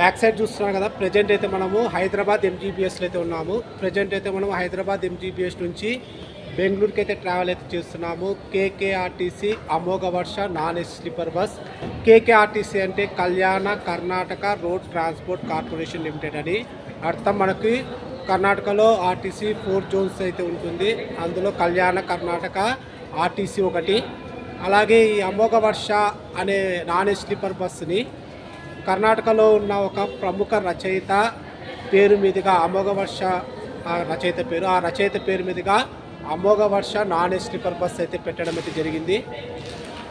Back side చూస్తున్నాం కదా. Present అయితే మనము హైదరాబాద్ ఎంజీబీఎస్లో అయితే ఉన్నాము. ప్రజెంట్ అయితే మనం హైదరాబాద్ ఎంజీబీఎస్ నుంచి బెంగళూరుకి అయితే ట్రావెల్ అయితే చేస్తున్నాము. కేకేఆర్టీసీ Amogha Varsha non AC sleeper bus. కేకేఆర్టీసీ అంటే కళ్యాణ Karnataka road transport corporation limited అని అర్థం. మనకి కర్ణాటకలో ఆర్టీసీ 4 జోన్స్ అయితే ఉంటుంది. అందులో కళ్యాణ కర్ణాటక ఆర్టీసీ ఒకటి. అలాగే ఈ అమోఘ వర్ష అనే నాన్ ఏసీ స్లీపర్ బస్సుని కర్ణాటకలో ఉన్న ఒక ప్రముఖ రచయిత పేరు మీదుగా అమోఘ వర్ష ఆ రచయిత పేరు మీదుగా Amogha Varsha non AC sleeper bus అయితే పెట్టడం అయితే జరిగింది.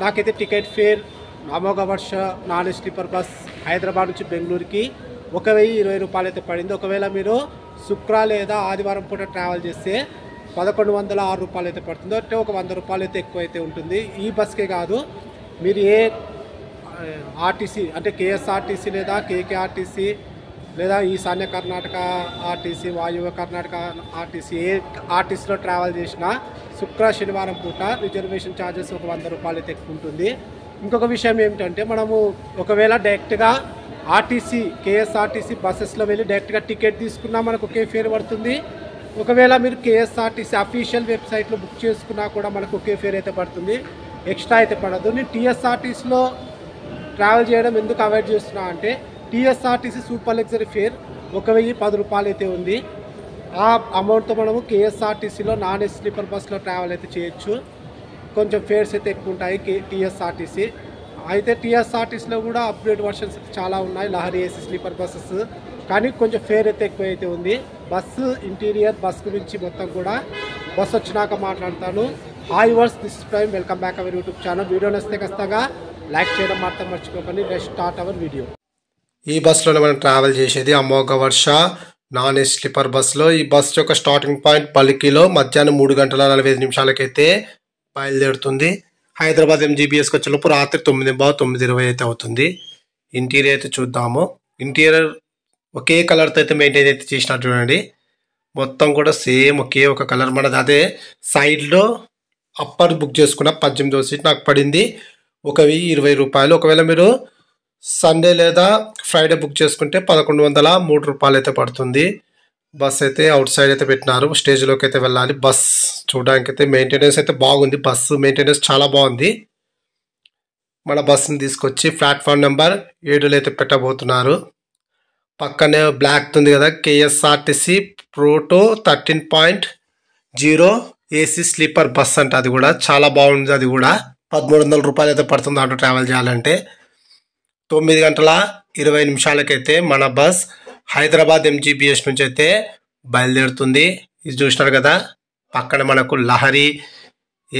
నాకైతే ticket fare Amogha Varsha non AC sleeper bus Hyderabad నుంచి బెంగళూరుకి 1020 రూపాయలు అయితే పడింది. ఒకవేళ మీరు శుక్ర లేదా ఆదివారం పూట ట్రావెల్ చేస్తే 1106 రూపాయలు అయితే పడుతుంది. అంటే ఒక 100 రూపాయలు అయితే ఎక్కువ అయితే ఉంటుంది. ఈ బస్కే కాదు, మీరు ఏ ఆర్టీసీ అంటే కేఎస్ఆర్టీసీ లేదా కేకేఆర్టీసీ లేదా ఈశాన్య కర్ణాటక ఆర్టీసీ, వాయువ్య కర్ణాటక ఆర్టీసీ, ఏ ఆర్టీసీలో ట్రావెల్ చేసినా శుక్ర శనివారం పూట రిజర్వేషన్ ఛార్జెస్ ఒక 100 రూపాయలు అయితే ఎక్కువ ఉంటుంది. ఇంకొక విషయం ఏమిటంటే, మనము ఒకవేళ డైరెక్ట్గా ఆర్టీసీ కేఎస్ఆర్టీసీ బస్సెస్లో వెళ్ళి డైరెక్ట్గా టికెట్ తీసుకున్నా మనకు ఒకే ఫేర్ పడుతుంది. ఒకవేళ మీరు కేఎస్ఆర్టీసీ అఫీషియల్ వెబ్సైట్లో బుక్ చేసుకున్నా కూడా మనకు ఒకే ఫేర్ అయితే పడుతుంది, ఎక్స్ట్రా అయితే పడదు. నేను టీఎస్ఆర్టీసీలో ట్రావెల్ చేయడం ఎందుకు అవాయిడ్ చేస్తున్నా అంటే, టీఎస్ఆర్టీసీ సూపర్ లగ్జరీ ఫేర్ 1010 రూపాయలు అయితే ఉంది. ఆ అమౌంట్తో మనము కేఎస్ఆర్టీసీలో నాన్ ఏసీ స్లీపర్ బస్లో ట్రావెల్ అయితే చేయొచ్చు. కొంచెం ఫేర్స్ అయితే ఎక్కువ ఉంటాయి టీఎస్ఆర్టీసీ. అయితే టీఎస్ఆర్టీసీలో కూడా అప్గ్రేడ్ వర్షన్స్ చాలా ఉన్నాయి, లహరి ఏసీ స్లీపర్ బస్సెస్. కానీ కొంచెం ఫేర్ అయితే ఎక్కువ అయితే ఉంది. బస్సు ఇంటీరియర్, బస్ గురించి మొత్తం కూడా బస్సు వచ్చినాక మాట్లాడతాను. హాయ్ వర్స్, this is Prime, welcome back our YouTube channel. Video నచ్చితే ఖచ్చితంగా లైక్ చేయడం మాత్రం మర్చిపోకండి. Let's start our video. ఈ బస్సులోనే మనం ట్రావెల్ చేసేది Amogha Varsha non AC sleeper బస్సులో. ఈ బస్సు యొక్క స్టార్టింగ్ పాయింట్ పల్లికిలో మధ్యాహ్నం 3:45 బయలుదేరుతుంది. హైదరాబాద్ ఎంజీబీఎస్కి వచ్చేలోపు రాత్రి 9:20 అయితే అవుతుంది. ఇంటీరియర్ అయితే చూద్దాము. ఇంటీరియర్ ఒకే కలర్తో అయితే మెయింటైన్ అయితే చేసినట్టు చూడండి. మొత్తం కూడా సేమ్ ఒకే ఒక కలర్. మనది అదే సైడ్లో అప్పర్ బుక్ చేసుకున్న 18వ సీట్ నాకు పడింది 1020 రూపాయలు. ఒకవేళ మీరు సండే లేదా ఫ్రైడే బుక్ చేసుకుంటే 1103 రూపాయలు అయితే పడుతుంది. బస్ అయితే అవుట్ సైడ్ అయితే పెట్టినారు, స్టేజ్లోకి అయితే వెళ్ళాలి. బస్ చూడడానికి అయితే మెయింటెనెన్స్ అయితే బాగుంది, బస్సు మెయింటెనెన్స్ చాలా బాగుంది. మన బస్సుని తీసుకొచ్చి ప్లాట్ఫామ్ నెంబర్ 7లో అయితే పెట్టబోతున్నారు. పక్కనే బ్లాక్ ఉంది కదా, KSRTC proto 13.0 AC sleeper bus అంటే అది కూడా చాలా బాగుంది. అది కూడా 1300 రూపాయలు అయితే పడుతుంది ఆటో ట్రావెల్ చేయాలంటే. 9:20 మన బస్ హైదరాబాద్ ఎంజీబీఎస్ నుంచి అయితే బయలుదేరుతుంది. ఇది చూసినారు కదా, పక్కన మనకు Lahari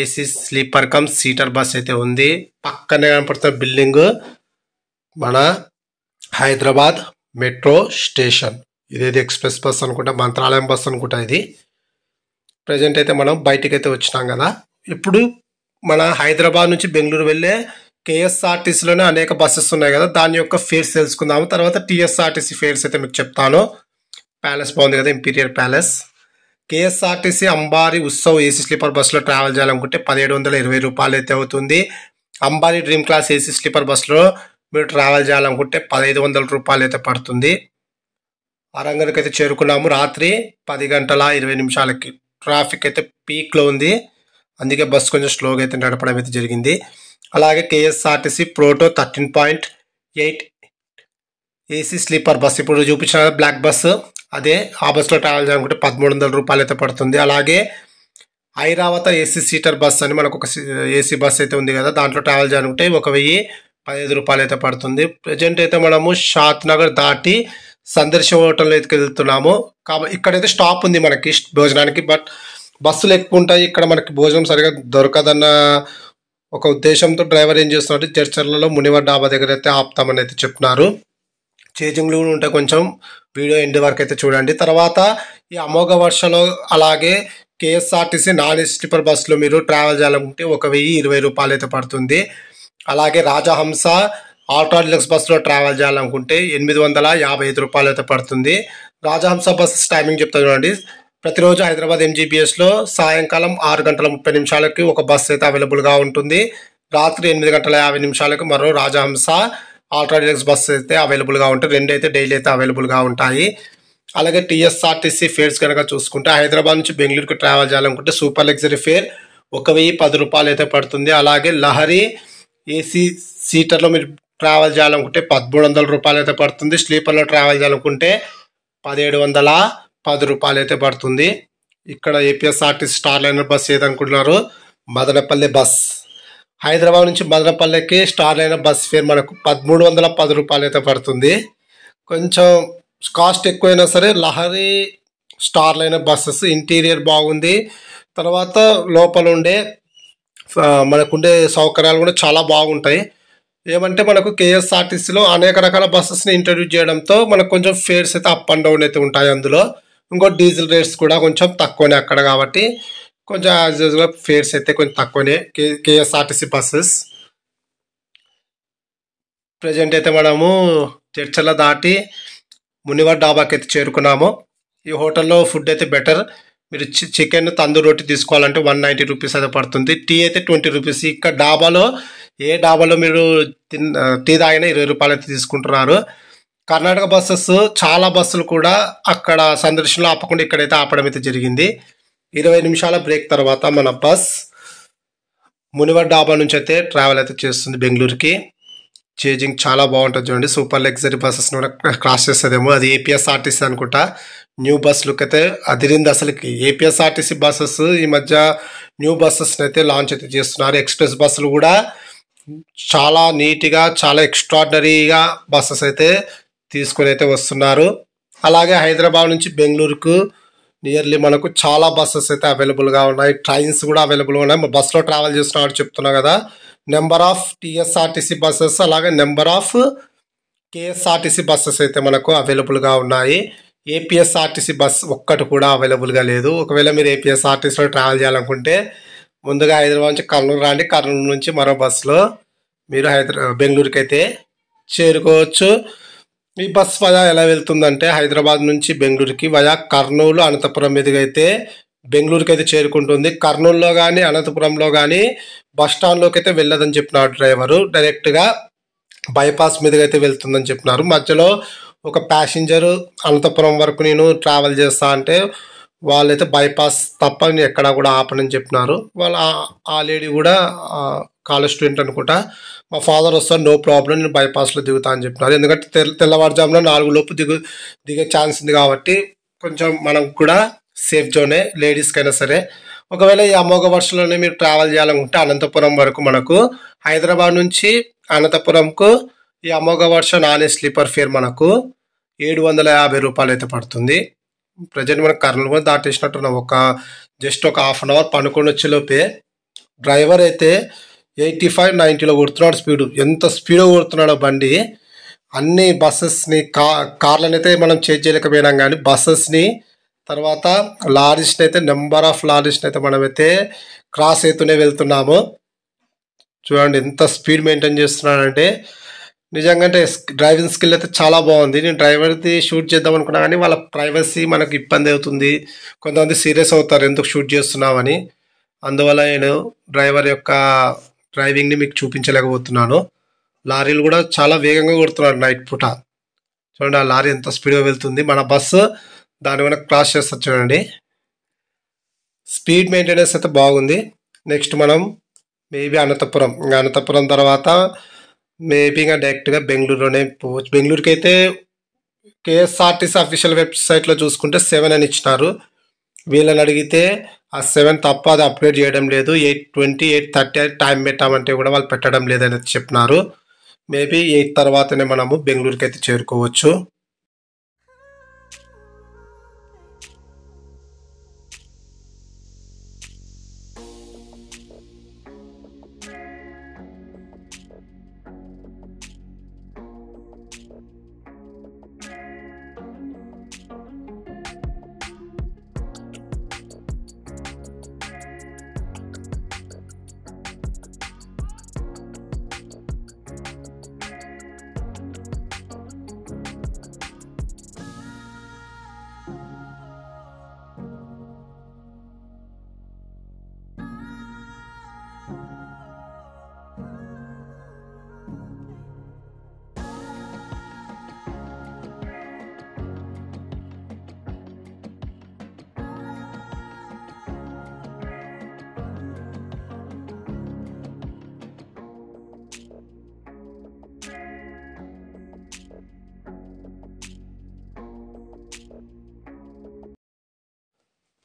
AC sleeper come seater bus అయితే ఉంది. పక్కనే కనపడుతున్న బిల్డింగ్ మన హైదరాబాద్ మెట్రో స్టేషన్. ఇదేది ఎక్స్ప్రెస్ బస్ అనుకుంటా, మంత్రాలయం బస్ అనుకుంటా ఇది. ప్రజెంట్ అయితే మనం బయటికి అయితే వచ్చినాం కదా. ఇప్పుడు మన హైదరాబాద్ నుంచి బెంగళూరు వెళ్ళే కేఎస్ఆర్టీసీలోనే అనేక బస్సెస్ ఉన్నాయి కదా, దాని యొక్క ఫేర్స్ తెలుసుకుందాము. తర్వాత టీఎస్ఆర్టీసీ ఫేర్స్ అయితే మీకు చెప్తాను. ప్యాలెస్ బాగుంది కదా, imperial palace. KSRTC Ambari Utsav AC sleeper బస్సులో ట్రావెల్ చేయాలనుకుంటే 1720 రూపాయలు అయితే అవుతుంది. Ambari dream class AC sleeper బస్సులో మీరు ట్రావెల్ చేయాలనుకుంటే 1500 రూపాయలు అయితే పడుతుంది. వరంగల్కి అయితే చేరుకున్నాము రాత్రి 10:20. ట్రాఫిక్ అయితే పీక్లో ఉంది, అందుకే బస్సు కొంచెం స్లోగా అయితే నడపడం అయితే జరిగింది. అలాగే KSRTC proto 13.8 AC sleeper bus ఇప్పుడు చూపించిన బ్లాక్ బస్సు, అదే ఆ బస్సులో ట్రావెల్ చేయాలనుకుంటే 1300 రూపాయలు అయితే పడుతుంది. అలాగే ఐరావత ఏసీ సీటర్ బస్ అని మనకు ఒక ఏసీ బస్ అయితే ఉంది కదా, దాంట్లో ట్రావెల్ చేయాలనుకుంటే 1015 రూపాయలు అయితే పడుతుంది. ప్రజెంట్ అయితే మనము షాద్ నగర్ దాటి సందర్శ హోటల్లో అయితే వెళ్తున్నాము. కాబట్టి ఇక్కడైతే స్టాప్ ఉంది మనకి భోజనానికి, బట్ బస్సులు ఎక్కువ ఉంటాయి, ఇక్కడ మనకి భోజనం సరిగా దొరకదన్న ఒక ఉద్దేశంతో డ్రైవర్ ఏం చేస్తున్నారు, చర్చర్లలో మునివర్ డాబా దగ్గర అయితే ఆపుతామని అయితే చెప్తున్నారు. చేంజింగ్లు కూడా ఉంటాయి, కొంచెం వీడియో ఎండ్ వరకు అయితే చూడండి. తర్వాత ఈ అమోఘ వర్షలో అలాగే కేఎస్ఆర్టీసీ నాన్ ఏసీ స్లీపర్ బస్సులో మీరు ట్రావెల్ చేయాలనుకుంటే 1020 రూపాయలు అయితే పడుతుంది. అలాగే రాజహంస ఆల్ట్రా డిలక్స్ బస్సులో ట్రావెల్ చేయాలనుకుంటే 855 రూపాయలు అయితే పడుతుంది. రాజహంస బస్ టైమింగ్ చెప్తా చూడండి. ప్రతిరోజు హైదరాబాద్ ఎంజీబీఎస్లో సాయంకాలం 6:30 ఒక బస్సు అయితే అవైలబుల్గా ఉంటుంది. రాత్రి 8:50 మరో రాజహంస అల్ట్రా డీలక్స్ బస్సెస్ అయితే అవైలబుల్గా ఉంటాయి. 2 అయితే డైలీ అయితే అవైలబుల్గా ఉంటాయి. అలాగే టీఎస్ఆర్టీసీ ఫేర్స్ కనుక చూసుకుంటే హైదరాబాద్ నుంచి బెంగళూరుకి ట్రావెల్ చేయాలనుకుంటే సూపర్ లగ్జరీ ఫేర్ 1010 రూపాయలు అయితే పడుతుంది. అలాగే లహరి ఏసీ సీటర్లో మీరు ట్రావెల్ చేయాలనుకుంటే 1300 రూపాయలు అయితే పడుతుంది. స్లీపర్లో ట్రావెల్ చేయాలనుకుంటే 1710 రూపాయలు అయితే పడుతుంది. ఇక్కడ ఏపీఎస్ఆర్టీసీ స్టార్ లైనర్ బస్ ఏదనుకుంటున్నారు, మదనపల్లి బస్. హైదరాబాద్ నుంచి మదనపల్లికి స్టార్ లైనర్ బస్ ఫేర్ మనకు 1310 రూపాయలు అయితే పడుతుంది. కొంచెం కాస్ట్ ఎక్కువైనా సరే Lahari star liner buses interior బాగుంది. తర్వాత లోపల ఉండే మనకుండే సౌకర్యాలు కూడా చాలా బాగుంటాయి. ఏమంటే మనకు కేఎస్ఆర్టీసీలో అనేక రకాల బస్సెస్ని ఇంట్రడ్యూస్ చేయడంతో మనకు కొంచెం ఫేర్స్ అయితే అప్ అండ్ డౌన్ అయితే ఉంటాయి. అందులో ఇంకో డీజిల్ రేట్స్ కూడా కొంచెం తక్కువనే అక్కడ, కాబట్టి కొంచెం యాజ్ యూజువల్గా ఫేర్స్ అయితే కొంచెం తక్కువనే కేఎస్ఆర్టీసీ బస్సెస్. ప్రజెంట్ అయితే మనము చర్చల దాటి మునివాడ డాబాకి అయితే చేరుకున్నాము. ఈ హోటల్లో ఫుడ్ అయితే బెటర్. మీరు చికెన్ తందూరి రోటీ తీసుకోవాలంటే 190 రూపీస్ అయితే పడుతుంది. టీ అయితే 20 రూపీస్. ఇక్కడ డాబాలో ఏ డాబాలో మీరు టీ తాగినా 20 రూపాయలు అయితే తీసుకుంటున్నారు. కర్ణాటక బస్సెస్ చాలా బస్సులు కూడా అక్కడ సందర్శనలో ఆపకుండా ఇక్కడైతే ఆపడం అయితే జరిగింది. 20 నిమిషాల బ్రేక్ తర్వాత మన బస్ మునివాడ డాబా నుంచి అయితే ట్రావెల్ అయితే చేస్తుంది బెంగళూరుకి. చేంజింగ్ చాలా బాగుంటుంది చూడండి. సూపర్ లగ్జరీ బస్సెస్ క్రాస్ చేస్తుందేమో, అది ఏపీఎస్ఆర్టీసీ అనుకుంటా. న్యూ బస్ లుక్ అయితే అదిరింది అసలుకి. ఏపీఎస్ఆర్టీసీ బస్సెస్ ఈ మధ్య న్యూ బస్సెస్ అయితే లాంచ్ అయితే చేస్తున్నారు. ఎక్స్ప్రెస్ బస్సులు కూడా చాలా నీట్గా చాలా ఎక్స్ట్రాడినరీగా బస్సెస్ అయితే తీసుకొని అయితే వస్తున్నారు. అలాగే హైదరాబాద్ నుంచి బెంగళూరుకు నియర్లీ మనకు చాలా బస్సెస్ అయితే అవైలబుల్గా ఉన్నాయి. ట్రైన్స్ కూడా అవైలబుల్గా ఉన్నాయి. బస్సులో ట్రావెల్ చేస్తున్నట్టు చెప్తున్నా కదా. నెంబర్ ఆఫ్ టీఎస్ఆర్టీసీ బస్సెస్ అలాగే నెంబర్ ఆఫ్ కేఎస్ఆర్టీసీ బస్సెస్ అయితే మనకు అవైలబుల్గా ఉన్నాయి. ఏపీఎస్ఆర్టీసీ బస్ ఒక్కటి కూడా అవైలబుల్గా లేదు. ఒకవేళ మీరు ఏపీఎస్ఆర్టీసీలో ట్రావెల్ చేయాలనుకుంటే ముందుగా హైదరాబాద్ నుంచి కర్నూలు రండి. కర్నూలు నుంచి మరో బస్సులో మీరు బెంగళూరుకి అయితే చేరుకోవచ్చు. ఈ బస్ వయా ఎలా వెళ్తుందంటే హైదరాబాద్ నుంచి బెంగళూరుకి వయా కర్నూలు అనంతపురం మీదుగా అయితే బెంగళూరుకి అయితే చేరుకుంటుంది. కర్నూలులో కానీ అనంతపురంలో కానీ బస్ స్టాండ్లోకి అయితే వెళ్ళదని చెప్పినారు డ్రైవరు. డైరెక్ట్గా బైపాస్ మీదుగా అయితే వెళ్తుందని చెప్పినారు. మధ్యలో ఒక ప్యాసింజరు అనంతపురం వరకు నేను ట్రావెల్ చేస్తా అంటే వాళ్ళైతే బైపాస్ తప్ప నేను ఎక్కడా కూడా ఆపనని చెప్పినారు. ఆ లేడీ కూడా కాలేజ్ స్టూడెంట్ అనుకుంటా. మా ఫాదర్ వస్తారు, నో ప్రాబ్లం, నేను బైపాస్లో దిగుతా అని చెప్పినారు. ఎందుకంటే తెల్లవారుజామున 4 లోపు దిగే ఛాన్స్ ఉంది కాబట్టి కొంచెం మనకు కూడా సేఫ్ జోనే లేడీస్కైనా సరే. ఒకవేళ ఈ అమోఘ వర్షంలోనే మీరు ట్రావెల్ చేయాలనుకుంటే అనంతపురం వరకు మనకు హైదరాబాద్ నుంచి అనంతపురంకు ఈ Amogha Varsha non AC sleeper fair మనకు 750 రూపాయలు అయితే పడుతుంది. ప్రజెంట్ మనకు కర్నూలు కూడా దాటేసినట్టున్నాం. జస్ట్ ఒక హాఫ్ అన్ అవర్ పనుకొని వచ్చేలోపే డ్రైవర్ అయితే 85-90లో కొడుతున్నాడు స్పీడు. ఎంత స్పీడ్గా కొడుతున్నాడో బండి. అన్ని బస్సెస్ని కార్లను అయితే మనం చేంజ్ చేయలేకపోయినాం కానీ బస్సెస్ని తర్వాత లారీస్ని అయితే నెంబర్ ఆఫ్ లారీస్ని అయితే మనమైతే క్రాస్ అవుతూనే వెళ్తున్నాము. చూడండి ఎంత స్పీడ్ మెయింటైన్ చేస్తున్నాడంటే. నిజంగా అంటే డ్రైవింగ్ స్కిల్ అయితే చాలా బాగుంది. నేను డ్రైవర్ది షూట్ చేద్దాం అనుకున్నా కానీ వాళ్ళ ప్రైవసీ మనకు ఇబ్బంది అవుతుంది. కొంతమంది సీరియస్ అవుతారు ఎందుకు షూట్ చేస్తున్నామని. అందువల్ల నేను డ్రైవర్ యొక్క డ్రైవింగ్ని మీకు చూపించలేకపోతున్నాను. లారీలు కూడా చాలా వేగంగా కొడుతున్నాడు నైట్ పూట. చూడండి ఆ లారీ ఎంత స్పీడ్గా వెళ్తుంది. మన బస్సు దాని వల్ల క్రాస్ చేస్తారు చూడండి. స్పీడ్ మెయింటెనెన్స్ అయితే బాగుంది. నెక్స్ట్ మనం మేబీ అనంతపురం తర్వాత మేబీ ఇంకా డైరెక్ట్గా బెంగళూరులోనే పోవచ్చు. బెంగళూరుకి అయితే కేఎస్ఆర్టీసీ అఫీషియల్ వెబ్సైట్లో చూసుకుంటే 7 అని ఇచ్చినారు. వీళ్ళని అడిగితే ఆ 7 తప్ప అది అప్డేట్ చేయడం లేదు. 8:20, 8:30 టైం పెట్టామంటే కూడా వాళ్ళు పెట్టడం లేదని చెప్పినారు. మేబీ 8 తర్వాతనే మనము బెంగళూరుకి అయితే చేరుకోవచ్చు.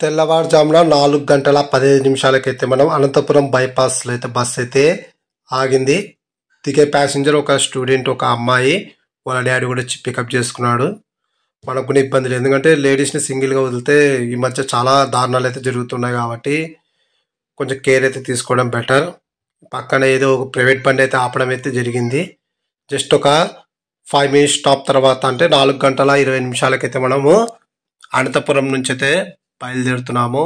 తెల్లవారుజామున 4:15 మనం అనంతపురం బైపాస్లో అయితే బస్సు అయితే ఆగింది. దిగే ప్యాసింజర్ ఒక స్టూడెంట్, ఒక అమ్మాయి, వాళ్ళ డాడీ కూడా వచ్చి పికప్ చేసుకున్నాడు. మనకు కూడా ఇబ్బంది లేదు, ఎందుకంటే లేడీస్ని సింగిల్గా వదిలితే ఈ మధ్య చాలా దారుణాలు అయితే జరుగుతున్నాయి కాబట్టి కొంచెం కేర్ అయితే తీసుకోవడం బెటర్. పక్కన ఏదో ఒక ప్రైవేట్ బండి అయితే ఆపడం అయితే జరిగింది. జస్ట్ ఒక 5 మినిట్స్ స్టాప్ తర్వాత, అంటే 4:20 మనము అనంతపురం నుంచి అయితే బయలుదేరుతున్నాము.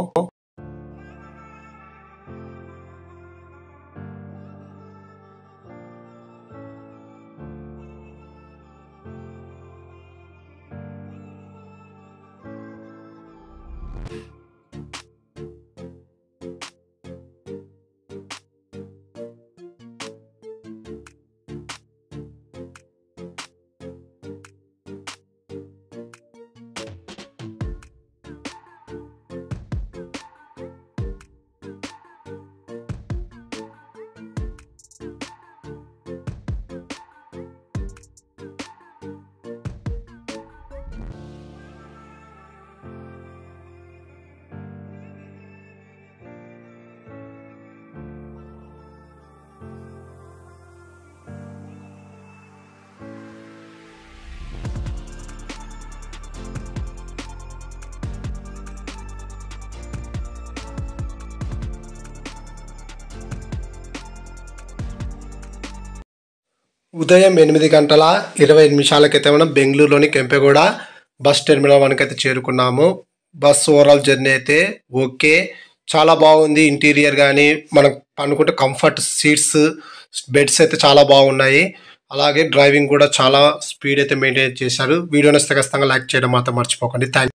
ఉదయం 8:20 మనం బెంగళూరులోని కెంపెగౌడ బస్ టెర్మినల్ 1 అయితే చేరుకున్నాము. బస్ ఓవరాల్ జర్నీ అయితే ఓకే, చాలా బాగుంది. ఇంటీరియర్ కానీ మనం అనుకుంటే కంఫర్ట్ సీట్స్, బెడ్స్ అయితే చాలా బాగున్నాయి. అలాగే డ్రైవింగ్ కూడా చాలా స్పీడ్ అయితే మెయింటైన్ చేశారు. వీడియో నచ్చితే ఖచ్చితంగా లైక్ చేయడం మాత్రం మర్చిపోకండి. థ్యాంక్